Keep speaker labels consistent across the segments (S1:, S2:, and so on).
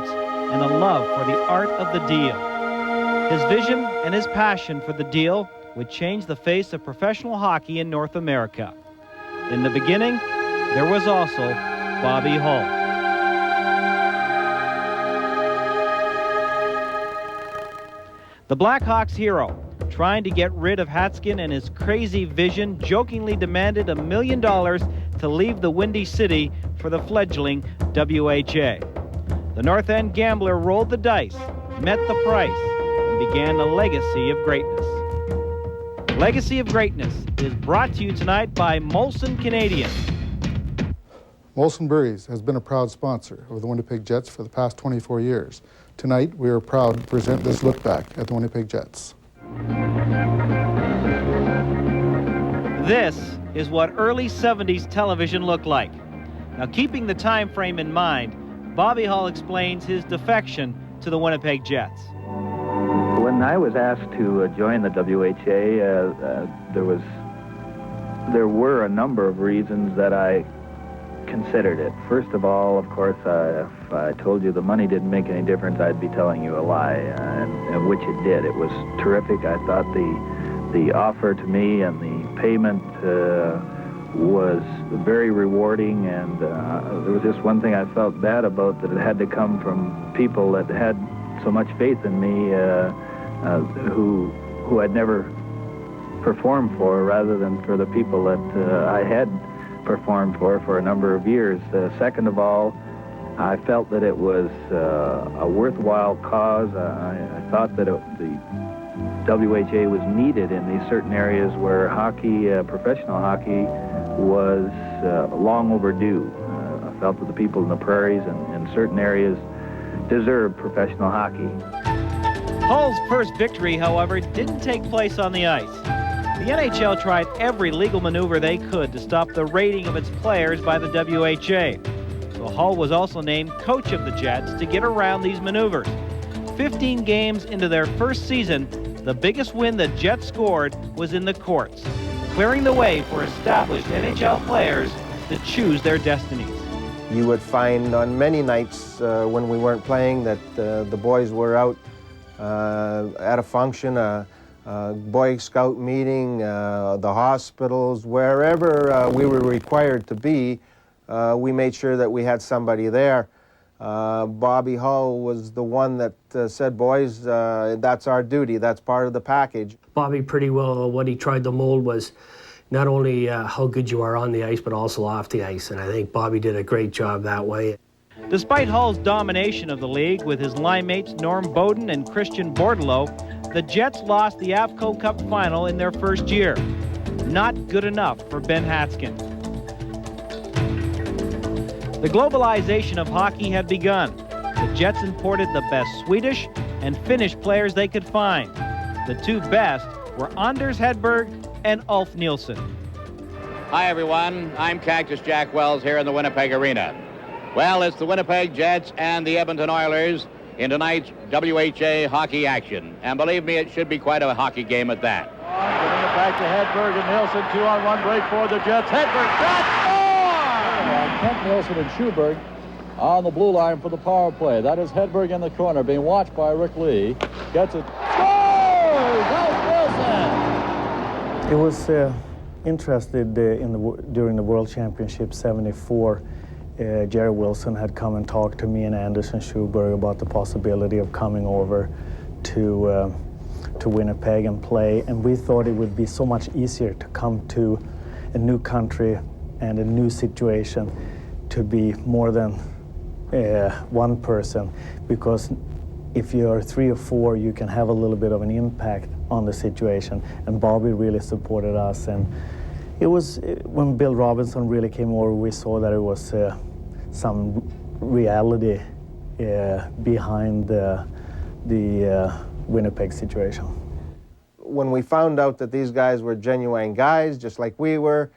S1: and a love for the art of the deal. His vision and his passion for the deal would change the face of professional hockey in North America. In the beginning, there was also Bobby Hull. The Blackhawks hero, trying to get rid of Hatskin and his crazy vision, jokingly demanded $1 million to leave the Windy City for the fledgling WHA. The North End gambler rolled the dice, met the price, and began a legacy of greatness. Legacy of Greatness is brought to you tonight by Molson Canadian.
S2: Molson Breweries has been a proud sponsor of the Winnipeg Jets for the past 24 years. Tonight, we are proud to present this look back at the Winnipeg Jets.
S1: This is what early 70s television looked like. Now, keeping the time frame in mind, Bobby Hull explains his defection to the Winnipeg Jets.
S3: When I was asked to join the WHA, there were a number of reasons that I considered it. First of all, of course, if I told you the money didn't make any difference, I'd be telling you a lie, and which it did. It was terrific. I thought the offer to me and the payment was very rewarding, and there was just one thing I felt bad about, that it had to come from people that had so much faith in me, who I'd never performed for, rather than for the people that I had performed for a number of years. Second of all, I felt that it was a worthwhile cause. I thought that the WHA was needed in these certain areas where hockey, professional hockey, was long overdue. I felt that the people in the prairies and in certain areas deserved professional hockey.
S1: Hull's first victory, however, didn't take place on the ice. The NHL tried every legal maneuver they could to stop the raiding of its players by the WHA. So Hull was also named coach of the Jets to get around these maneuvers. 15 games into their first season, the biggest win the Jets scored was in the courts, clearing the way for established NHL players to choose their destinies.
S4: You would find on many nights when we weren't playing that the boys were out at a function, a Boy Scout meeting, the hospitals, wherever we were required to be, we made sure that we had somebody there. Bobby Hull was the one that said, boys, that's our duty, that's part of the package.
S5: Bobby, pretty well, what he tried to mold was not only how good you are on the ice, but also off the ice, and I think Bobby did a great job that way.
S1: Despite Hull's domination of the league with his line mates Norm Bowden and Christian Bordelot, the Jets lost the AFCO Cup final in their first year. Not good enough for Ben Hatskin. The globalization of hockey had begun. The Jets imported the best Swedish and Finnish players they could find. The two best were Anders Hedberg and Ulf Nilsson.
S6: Hi everyone, I'm Cactus Jack Wells here in the Winnipeg Arena. Well, it's the Winnipeg Jets and the Edmonton Oilers in tonight's WHA hockey action. And believe me, it should be quite a hockey game at that.
S7: Giving it back to Hedberg and Nilsson. 2-on-1 break for the Jets. Hedberg shot, score! Kent Nilsson and Schuberg on the blue line for the power play. That is Hedberg in the corner, being watched by Rick Lee. Gets it. Scores! Out Nilsson!
S8: It was interested during the World Championship '74. Jerry Wilson had come and talked to me and Anderson Schuberg about the possibility of coming over to Winnipeg and play, and we thought it would be so much easier to come to a new country and a new situation to be more than one person, because if you're 3 or 4, you can have a little bit of an impact on the situation, and Bobby really supported us. And it was when Bill Robinson really came over, we saw that it was some reality behind the Winnipeg situation.
S4: When we found out that these guys were genuine guys, just like we were,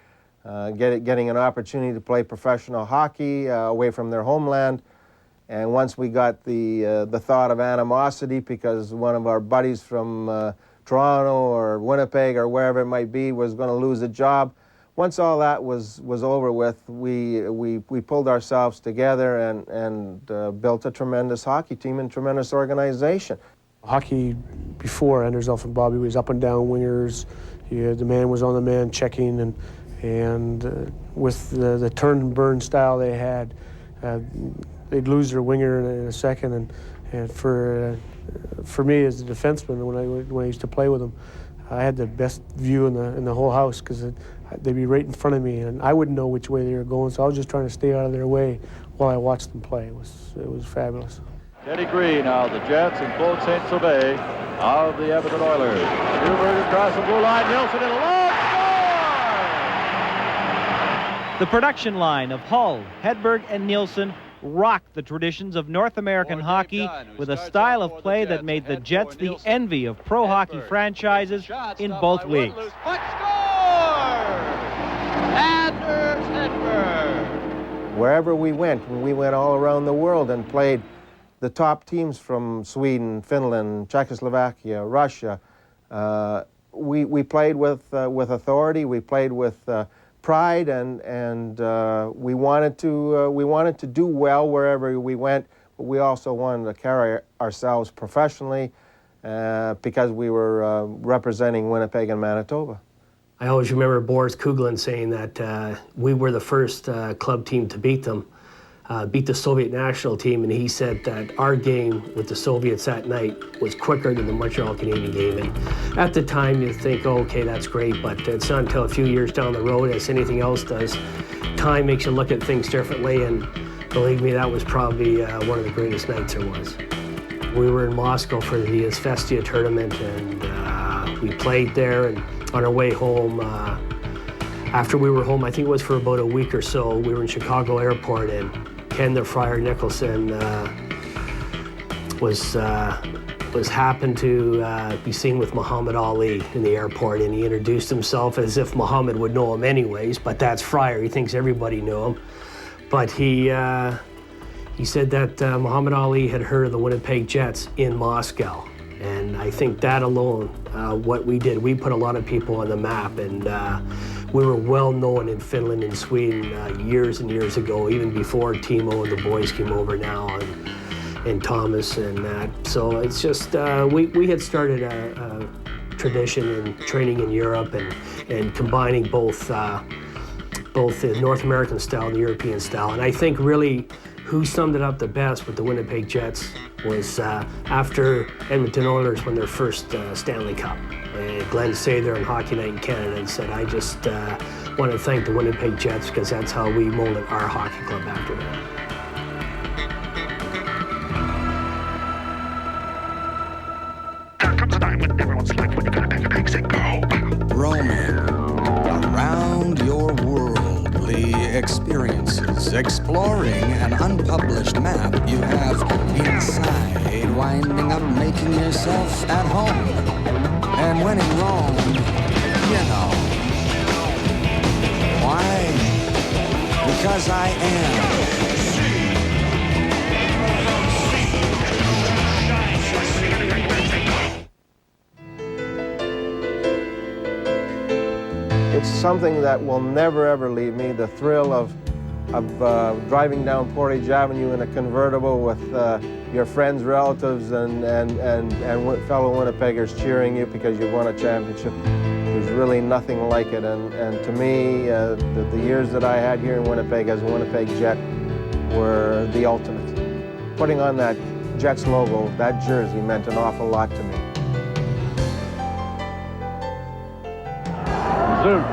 S4: getting an opportunity to play professional hockey away from their homeland, and once we got the thought of animosity because one of our buddies from Toronto or Winnipeg or wherever it might be was going to lose a job, once all that was over with, we pulled ourselves together and built a tremendous hockey team and tremendous organization.
S5: Hockey before, Anders Elf and Bobby was up and down wingers. The man was on the man checking, and with the turn and burn style they had, they'd lose their winger in a second. And for me as a defenseman, when I used to play with them, I had the best view in the whole house because they'd be right in front of me, and I wouldn't know which way they were going. So I was just trying to stay out of their way while I watched them play. It was fabulous.
S7: Teddy Green now, the Jets, and Claude Saint-Sauveur of the Edmonton Oilers. Schuberg across the blue line, Nilsson in a long score!
S1: The production line of Hull, Hedberg, and Nilsson rocked the traditions of North American hockey with a style of play that made the Jets the envy of pro hockey franchises in both leagues.
S6: Anders Hedberg.
S4: Wherever we went all around the world and played the top teams from Sweden, Finland, Czechoslovakia, Russia. We played with authority. We played with pride, and we wanted to do well wherever we went. But we also wanted to carry ourselves professionally because we were representing Winnipeg and Manitoba.
S5: I always remember Boris Kuglin saying that we were the first club team to beat them. Beat the Soviet national team, and he said that our game with the Soviets that night was quicker than the Montreal Canadian game. And at the time, you think, oh, okay, that's great, but it's not until a few years down the road, as anything else does, time makes you look at things differently, and believe me, that was probably one of the greatest nights there was. We were in Moscow for the Izvestia tournament, and we played there, and on our way home, after we were home, I think it was for about a week or so, we were in Chicago Airport, and Ken the Friar Nicholson was happened to be seen with Muhammad Ali in the airport, and he introduced himself as if Muhammad would know him anyways, but that's Friar. He thinks everybody knew him. But he said that Muhammad Ali had heard of the Winnipeg Jets in Moscow. And I think that alone, what we did, we put a lot of people on the map, and we were well known in Finland and Sweden years and years ago, even before Timo and the boys came over now, and Thomas and that. So it's just, we had started a tradition in training in Europe and combining both the North American style and the European style. And I think really who summed it up the best with the Winnipeg Jets was after Edmonton Oilers won their first Stanley Cup. And Glenn Sather on Hockey Night in Canada and said, I just want to thank the Winnipeg Jets because that's how we molded our hockey club after that.
S9: There comes a time when everyone's like, when you're gonna pack your bags and go. Roaming around your worldly experiences, exploring an unpublished map you have inside, winding up making yourself at home. And when in Rome, you know. Why? Because I am.
S4: It's something that will never ever leave me, the thrill of driving down Portage Avenue in a convertible with your friends, relatives, and fellow Winnipeggers cheering you because you won a championship. There's really nothing like it, and to me, the years that I had here in Winnipeg as a Winnipeg Jet were the ultimate. Putting on that Jets logo, that jersey, meant an awful lot to me.
S7: Zoom.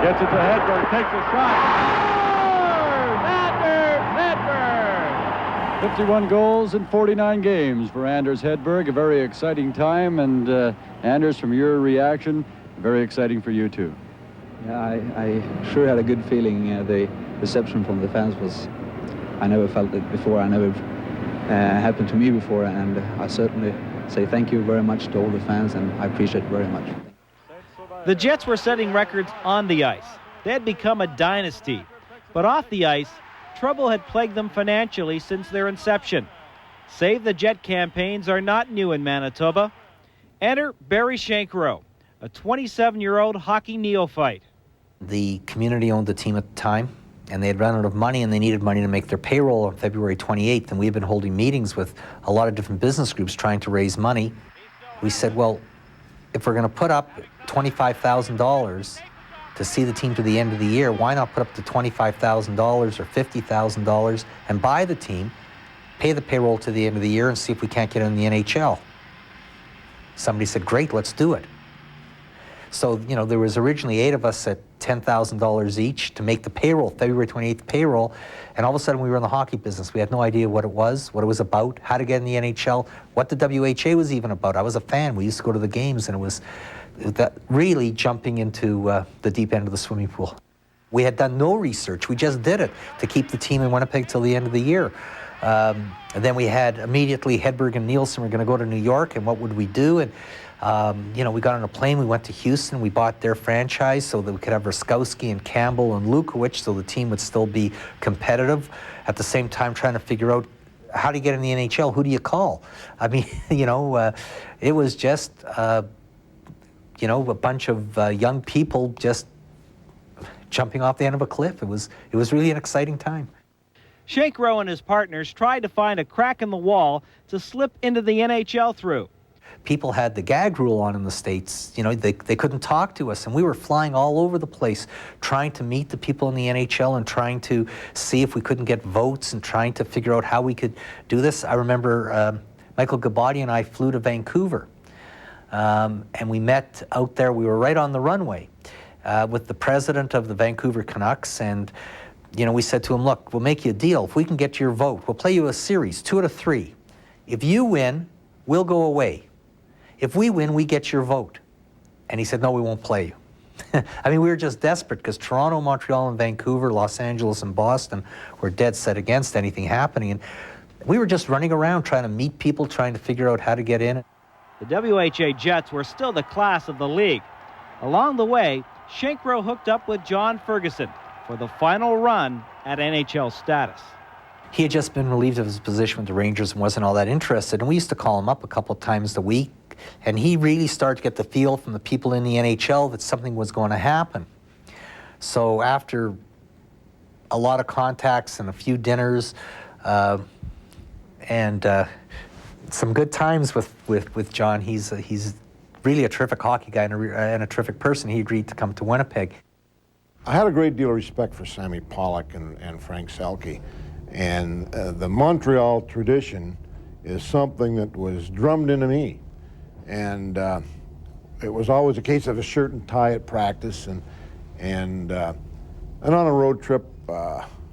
S7: Gets it to Hedberg, takes a shot. Anders Hedberg! 51 goals in 49 games for Anders Hedberg. A very exciting time, and Anders, from your reaction, very exciting for you too.
S10: Yeah, I sure had a good feeling. The reception from the fans was, I never felt it before. I never happened to me before, and I certainly say thank you very much to all the fans, and I appreciate it very much.
S1: The Jets were setting records on the ice. They had become a dynasty. But off the ice, trouble had plagued them financially since their inception. Save the Jet campaigns are not new in Manitoba. Enter Barry Shankrow, a 27-year-old hockey neophyte.
S11: The community owned the team at the time, and they had run out of money, and they needed money to make their payroll on February 28th, and we had been holding meetings with a lot of different business groups trying to raise money. We said, well, if we're going to put up $25,000 to see the team to the end of the year, why not put up to $25,000 or $50,000 and buy the team, pay the payroll to the end of the year, and see if we can't get in the NHL? Somebody said, great, let's do it. So, you know, there was originally 8 of us at $10,000 each to make the payroll, February 28th payroll, and all of a sudden we were in the hockey business. We had no idea what it was about, how to get in the NHL, what the WHA was even about. I was a fan. We used to go to the games, and it was that really jumping into the deep end of the swimming pool. We had done no research. We just did it to keep the team in Winnipeg till the end of the year. And then we had immediately Hedberg and Nielsen were going to go to New York, and what would we do? And you know, we got on a plane, we went to Houston, we bought their franchise so that we could have Raskowski and Campbell and Lukowicz so the team would still be competitive. At the same time, trying to figure out how do you get in the NHL, who do you call? I mean, you know, it was just, you know, a bunch of young people just jumping off the end of a cliff. It was really an exciting time.
S1: Shankro and his partners tried to find a crack in the wall to slip into the NHL through.
S11: People had the gag rule on in the States. You know, they couldn't talk to us, and we were flying all over the place trying to meet the people in the NHL and trying to see if we couldn't get votes and trying to figure out how we could do this. I remember Michael Gabati and I flew to Vancouver, and we met out there. We were right on the runway with the president of the Vancouver Canucks, and you know, we said to him, look, we'll make you a deal. If we can get your vote, we'll play you a series, 2 out of 3. If you win, we'll go away. If we win, we get your vote. And he said, no, we won't play you. I mean, we were just desperate because Toronto, Montreal, and Vancouver, Los Angeles, and Boston were dead set against anything happening. And we were just running around trying to meet people, trying to figure out how to get in.
S1: The WHA Jets were still the class of the league. Along the way, Shankro hooked up with John Ferguson for the final run at NHL status.
S11: He had just been relieved of his position with the Rangers and wasn't all that interested, and we used to call him up a couple of times a week, and he really started to get the feel from the people in the NHL that something was going to happen. So after a lot of contacts and a few dinners and some good times with John, he's really a terrific hockey guy and a terrific person. He agreed to come to Winnipeg.
S12: I had a great deal of respect for Sammy Pollock and Frank Selke. And the Montreal tradition is something that was drummed into me. And it was always a case of a shirt and tie at practice. And on a road trip,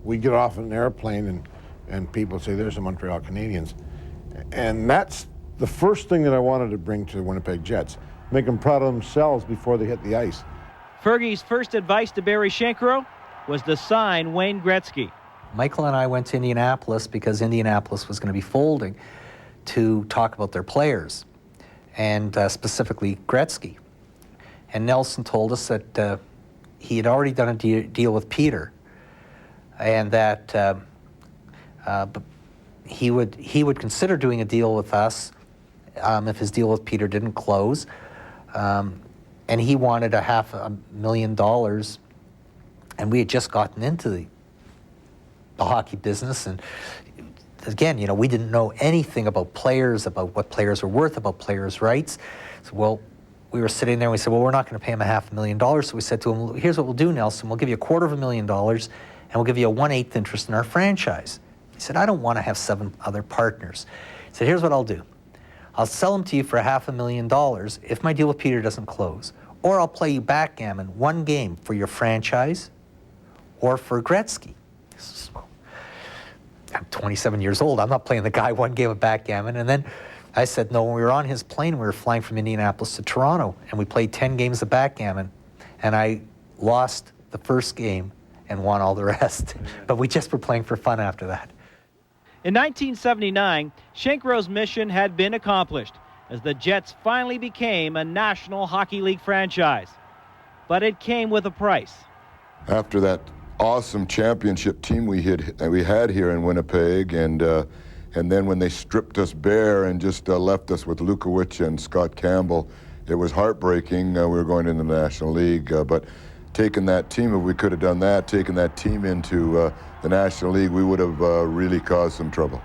S12: we get off in an airplane and people say, there's the Montreal Canadiens. And that's the first thing that I wanted to bring to the Winnipeg Jets, make them proud of themselves before they hit the ice.
S1: Fergie's first advice to Barry Shankro was to sign Wayne Gretzky.
S11: Michael and I went to Indianapolis because Indianapolis was going to be folding to talk about their players, and specifically Gretzky. And Nelson told us that he had already done a deal with Peter, and that he would consider doing a deal with us if his deal with Peter didn't close. And he wanted $500,000, and we had just gotten into the hockey business, and again, you know, we didn't know anything about players, about what players were worth, about players' rights. So, well, we were sitting there and we said, well, we're not going to pay him $500,000. So we said to him, here's what we'll do, Nelson. We'll give you $250,000 and we'll give you a 1/8 interest in our franchise. He said, I don't want to have 7 other partners. He said, here's what I'll do. I'll sell them to you for $500,000 if my deal with Peter doesn't close. Or I'll play you backgammon 1 game for your franchise or for Gretzky. I'm 27 years old. I'm not playing the guy 1 game of backgammon. And then I said, no, when we were on his plane, we were flying from Indianapolis to Toronto, and we played 10 games of backgammon, and I lost the first game and won all the rest. But we just were playing for fun after that.
S1: In 1979, Shankro's mission had been accomplished as the Jets finally became a National Hockey League franchise. But it came with a price.
S13: After that awesome championship team we had here in Winnipeg, and then when they stripped us bare and just left us with Lukowicz and Scott Campbell it was heartbreaking. We were going into the National League, but taking that team, if we could have done that, taking that team into the National League, we would have really caused some trouble.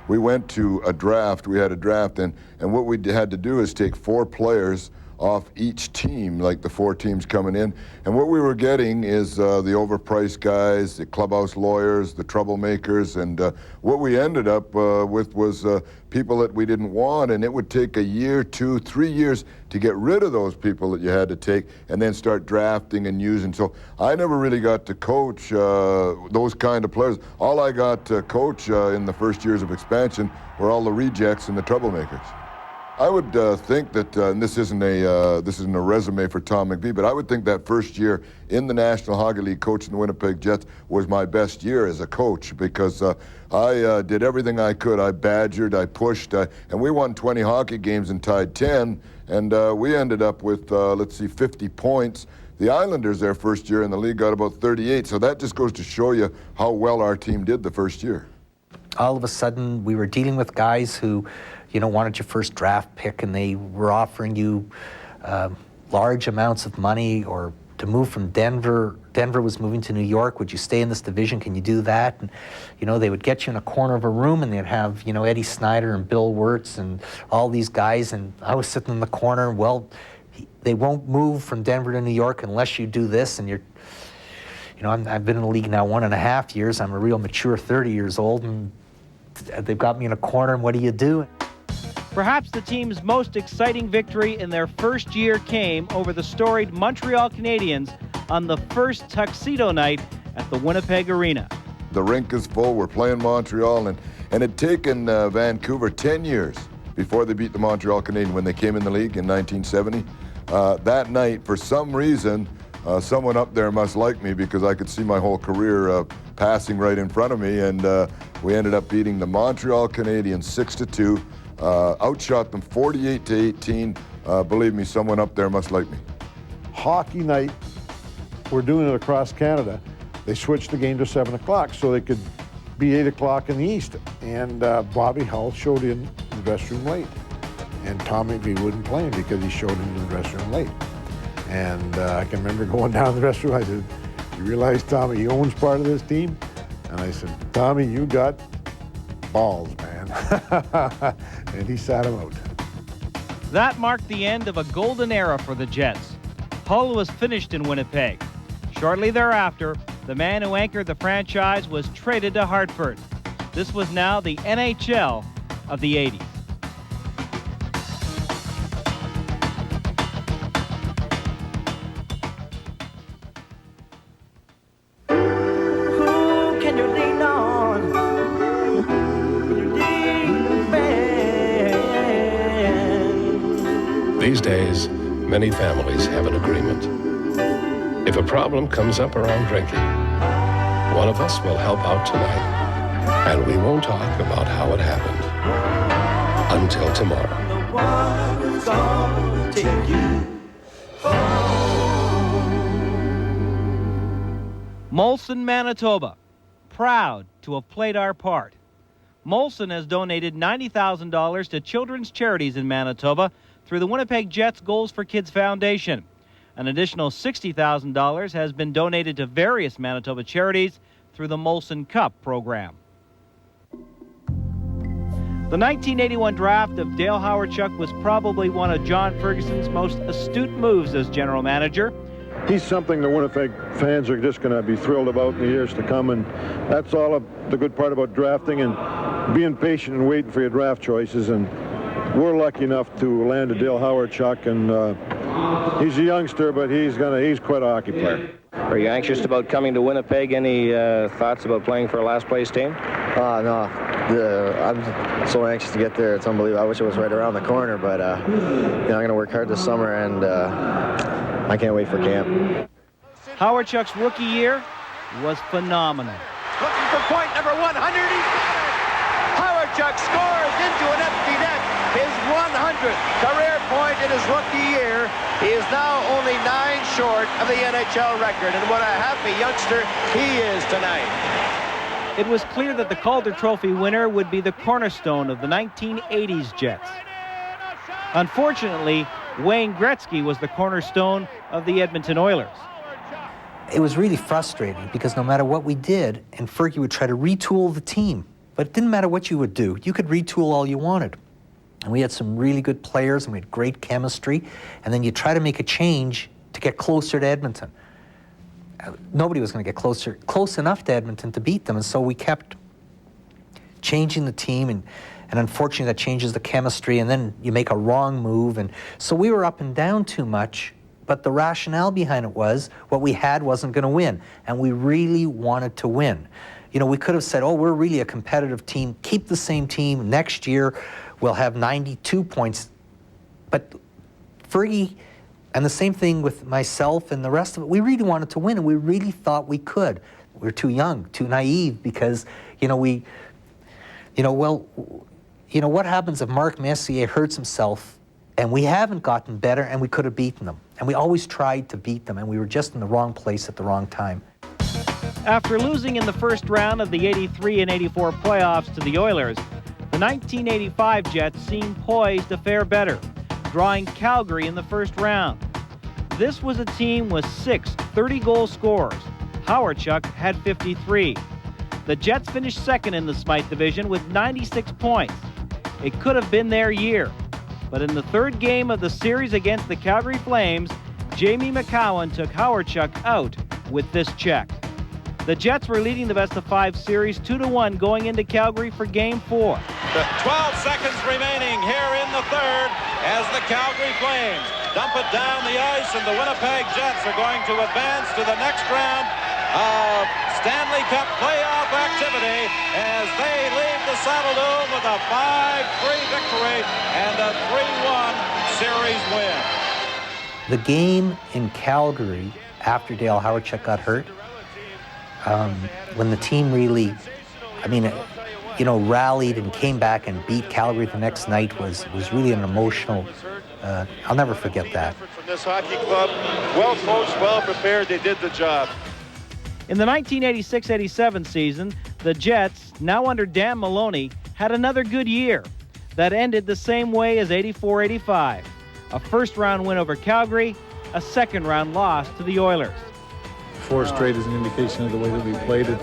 S13: We went to a draft. We had a draft, and what we had to do is take 4 players off each team, like the 4 teams coming in. And what we were getting is the overpriced guys, the clubhouse lawyers, the troublemakers, and what we ended up with was people that we didn't want, and it would take a year, 2, 3 years to get rid of those people that you had to take and then start drafting and using. So I never really got to coach those kind of players. All I got to coach in the first years of expansion were all the rejects and the troublemakers. I would think that, and this isn't a resume for Tom McVie, but I would think that first year in the National Hockey League coaching the Winnipeg Jets was my best year as a coach, because I did everything I could. I badgered, I pushed, and we won 20 hockey games and tied 10, and we ended up with, 50 points. The Islanders, their first year in the league, got about 38, so that just goes to show you how well our team did the first year.
S11: All of a sudden, we were dealing with guys who, wanted your first draft pick, and they were offering you large amounts of money, or to move from Denver. Denver was moving to New York. Would you stay in this division? Can you do that? And, they would get you in a corner of a room, and they'd have, Eddie Snyder and Bill Wirtz and all these guys, and I was sitting in the corner. Well, they won't move from Denver to New York unless you do this, and you're, I've been in the league now 1.5 years. I'm a real mature 30 years old, and they've got me in a corner, and what do you do?
S1: Perhaps the team's most exciting victory in their first year came over the storied Montreal Canadiens on the first tuxedo night at the Winnipeg Arena.
S13: The rink is full. We're playing Montreal, and it had taken Vancouver 10 years before they beat the Montreal Canadiens when they came in the league in 1970. That night, for some reason, someone up there must like me, because I could see my whole career passing right in front of me, and we ended up beating the Montreal Canadiens 6-2. Outshot them 48-18. Believe me, someone up there must like me.
S12: Hockey night, we're doing it across Canada. They switched the game to 7 o'clock so they could be 8 o'clock in the East. And Bobby Hull showed in the dressing room late. And Tom McVie wouldn't play him because he showed in the dressing room late. And I can remember going down the dressing room. I said, "You realize, Tommy, he owns part of this team?" And I said, "Tommy, you got balls, man." And he sat him out.
S1: That marked the end of a golden era for the Jets. Hull was finished in Winnipeg. Shortly thereafter, the man who anchored the franchise was traded to Hartford. This was now the NHL of the 80s.
S14: Who can you lean on?
S15: These days, many families have an agreement. If a problem comes up around drinking, one of us will help out tonight, and we won't talk about how it happened until tomorrow.
S1: Molson, Manitoba, proud to have played our part. Molson has donated $90,000 to children's charities in Manitoba through the Winnipeg Jets Goals for Kids Foundation. An additional $60,000 has been donated to various Manitoba charities through the Molson Cup program. The 1981 draft of Dale Hawerchuk was probably one of John Ferguson's most astute moves as general manager.
S16: He's something the Winnipeg fans are just going to be thrilled about in the years to come, and that's all of the good part about drafting and being patient and waiting for your draft choices. And we're lucky enough to land a Dale Hawerchuk, and he's a youngster, but he's quite a hockey player.
S17: Are you anxious about coming to Winnipeg? Any thoughts about playing for a last place team?
S18: No. I'm so anxious to get there. It's unbelievable. I wish it was right around the corner, but I'm going to work hard this summer, and I can't wait for camp.
S1: Hawerchuk's rookie year was phenomenal.
S14: Looking for point number 100. He's got it. Hawerchuk scores into an empty net. His 100th career point in his rookie year. He is now only 9 short of the NHL record, and what a happy youngster he is tonight.
S1: It was clear that the Calder Trophy winner would be the cornerstone of the 1980s Jets. Unfortunately, Wayne Gretzky was the cornerstone of the Edmonton Oilers.
S11: It was really frustrating because no matter what we did, and Fergie would try to retool the team, but it didn't matter what you would do. You could retool all you wanted. And we had some really good players and we had great chemistry, and then you try to make a change to get closer to Edmonton. Nobody was going to get close enough to Edmonton to beat them, and so we kept changing the team, and unfortunately that changes the chemistry, and then you make a wrong move, and so we were up and down too much, but the rationale behind it was what we had wasn't going to win, and we really wanted to win. You know, we could have said, oh, we're really a competitive team, keep the same team, next year we'll have 92 points, but Fergie, and the same thing with myself and the rest of it, we really wanted to win, and we really thought we could. We were too young, too naive, because, what happens if Mark Messier hurts himself, and we haven't gotten better, and we could have beaten them. And we always tried to beat them, and we were just in the wrong place at the wrong time.
S1: After losing in the first round of the 83 and 84 playoffs to the Oilers, the 1985 Jets seemed poised to fare better, drawing Calgary in the first round. This was a team with 6 30-goal scorers. Howardchuk had 53. The Jets finished second in the Smythe division with 96 points. It could have been their year. But in the third game of the series against the Calgary Flames, Jamie McCowan took Howardchuk out with this check. The Jets were leading the best-of-5 series 2-1 going into Calgary for Game 4.
S19: 12 seconds remaining here in the third as the Calgary Flames dump it down the ice, and the Winnipeg Jets are going to advance to the next round of Stanley Cup playoff activity as they leave the Saddle Dome with a 5-3 victory and a 3-1 series win.
S11: The game in Calgary after Dale Howardchuk got hurt, when the team really, rallied and came back and beat Calgary the next night was really an emotional, I'll never forget that.
S19: From this hockey club, well coached, well prepared, they did the job.
S1: In the 1986-87 season, the Jets, now under Dan Maloney, had another good year that ended the same way as 84-85. A first-round win over Calgary, a second-round loss to the Oilers.
S20: 4 straight is an indication of the way that we played it.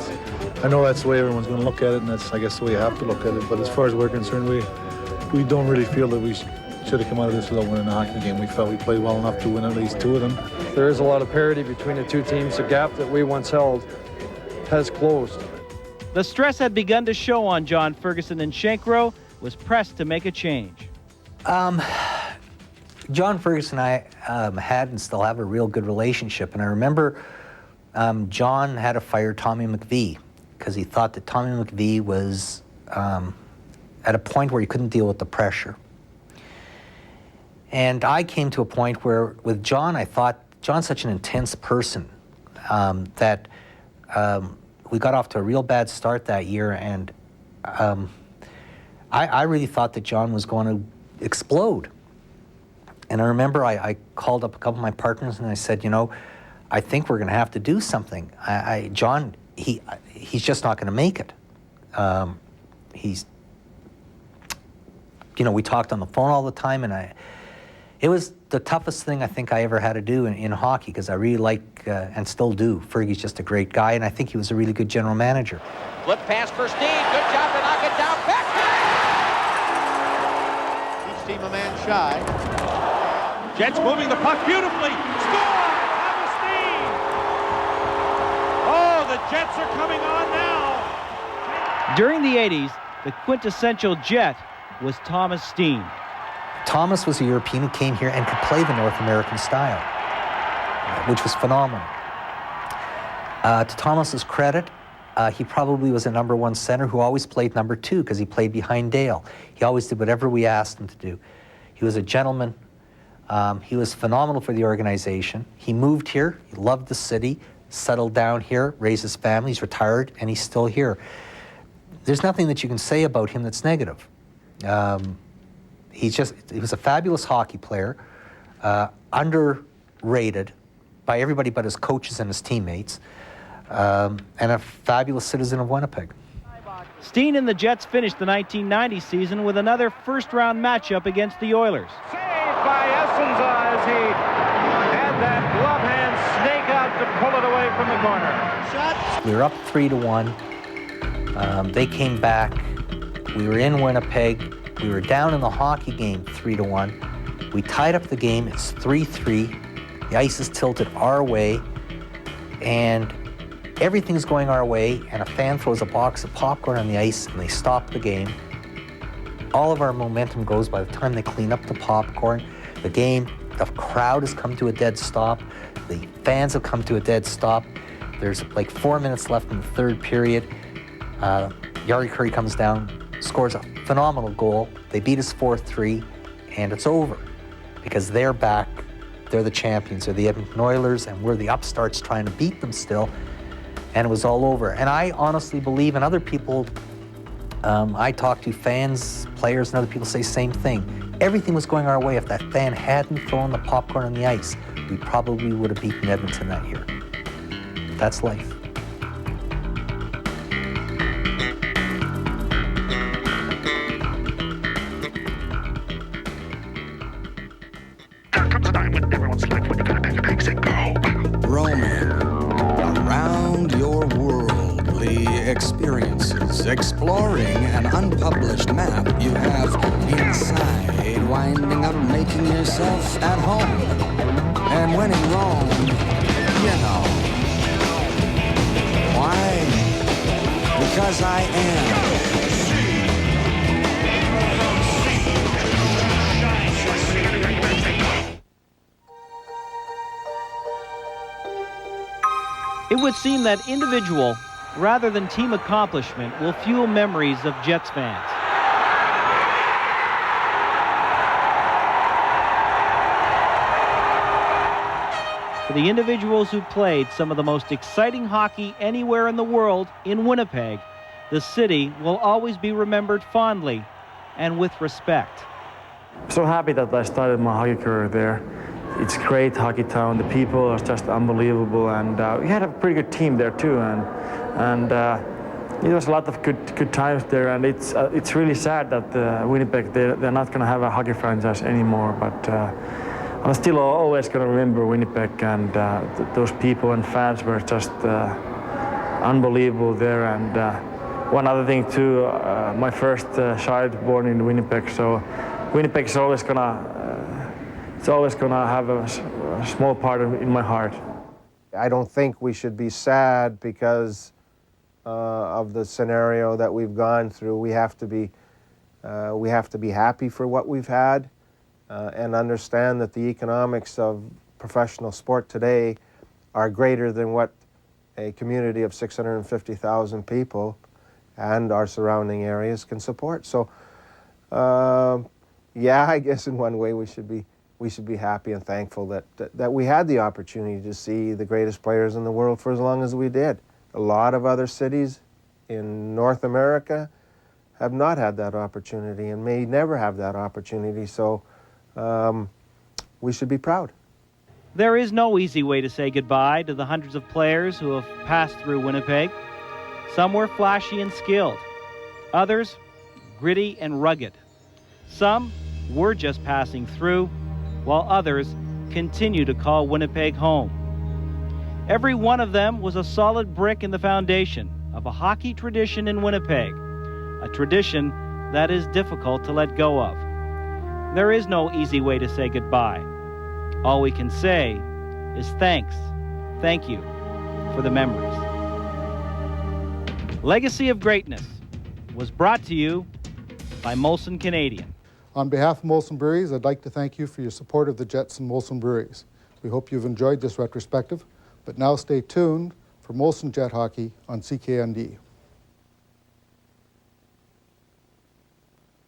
S20: I know that's the way everyone's going to look at it, and that's, I guess, the way you have to look at it. But as far as we're concerned, we don't really feel that we should have come out of this without winning a hockey game. We felt we played well enough to win at least 2 of them.
S21: There is a lot of parity between the two teams. The gap that we once held has closed.
S1: The stress had begun to show on John Ferguson, and Shankro was pressed to make a change.
S11: John Ferguson and I had and still have a real good relationship, and I remember John had to fire Tommy McVie because he thought that Tommy McVie was at a point where he couldn't deal with the pressure. And I came to a point where, with John, I thought, John's such an intense person that we got off to a real bad start that year, and I really thought that John was going to explode. And I remember I called up a couple of my partners and I said, I think we're going to have to do something. John, he's just not going to make it. We talked on the phone all the time, and it was the toughest thing I think I ever had to do in hockey, because I really like, and still do, Fergie's just a great guy, and I think he was a really good general manager.
S14: Flip pass for Steen. Good job to knock it down. Back. Each team a man shy.
S19: Jets moving the puck beautifully. Score! Thomas Steen! Oh, the Jets are coming on now.
S1: During the 80s, the quintessential Jet was Thomas Steen.
S11: Thomas was a European who came here and could play the North American style, which was phenomenal. To Thomas's credit, he probably was a number 1 center who always played number 2 because he played behind Dale. He always did whatever we asked him to do. He was a gentleman. He was phenomenal for the organization. He moved here, he loved the city, settled down here, raised his family, he's retired, and he's still here. There's nothing that you can say about him that's negative. He was a fabulous hockey player, underrated by everybody but his coaches and his teammates, and a fabulous citizen of Winnipeg.
S1: Steen and the Jets finished the 1990 season with another first-round matchup against the Oilers.
S19: Saved by Wilson's eyes. He had that glove hand snake out to pull it away from the corner.
S11: We were up 3-1. They came back. We were in Winnipeg. We were down in the hockey game 3-1. We tied up the game. It's 3-3. The ice is tilted our way, and everything's going our way, and a fan throws a box of popcorn on the ice, and they stop the game. All of our momentum goes by the time they clean up the popcorn. The crowd has come to a dead stop. The fans have come to a dead stop. There's like 4 minutes left in the third period. Yari Curry comes down, scores a phenomenal goal. They beat us 4-3, and it's over because they're back. They're the champions. They're the Edmonton Oilers, and we're the upstarts trying to beat them still. And it was all over. And I honestly believe, and other people I talk to, fans, players, and other people say the same thing. Everything was going our way. If that fan hadn't thrown the popcorn on the ice, we probably would have beaten Edmonton that year. That's life.
S9: Roaming around your worldly experiences, exploring an unpublished map you have inside, winding up making yourself at home. And when in Rome, you know. Why? Because I am.
S1: It would seem that individual, rather than team accomplishment, will fuel memories of Jets fans. For the individuals who played some of the most exciting hockey anywhere in the world in Winnipeg, the city will always be remembered fondly and with respect.
S2: I'm so happy that I started my hockey career there. It's a great hockey town. The people are just unbelievable, and we had a pretty good team there too. And there was a lot of good times there. And it's really sad that Winnipeg they're not going to have a hockey franchise anymore. But I'm still always going to remember Winnipeg, and those people and fans were just unbelievable there. And one other thing too, my first child born in Winnipeg, so Winnipeg is always going to. It's always going to have a small part in my heart.
S4: I don't think we should be sad because of the scenario that we've gone through. We have to be happy for what we've had and understand that the economics of professional sport today are greater than what a community of 650,000 people and our surrounding areas can support. So, yeah, I guess in one way we should be happy and thankful that we had the opportunity to see the greatest players in the world for as long as we did. A lot of other cities in North America have not had that opportunity and may never have that opportunity, so we should be proud.
S1: There is no easy way to say goodbye to the hundreds of players who have passed through Winnipeg. Some were flashy and skilled, others gritty and rugged. Some were just passing through, while others continue to call Winnipeg home. Every one of them was a solid brick in the foundation of a hockey tradition in Winnipeg, a tradition that is difficult to let go of. There is no easy way to say goodbye. All we can say is thanks, thank you for the memories. Legacy of Greatness was brought to you by Molson Canadian.
S22: On behalf of Molson Breweries, I'd like to thank you for your support of the Jets and Molson Breweries. We hope you've enjoyed this retrospective, but now stay tuned for Molson Jet Hockey on CKND.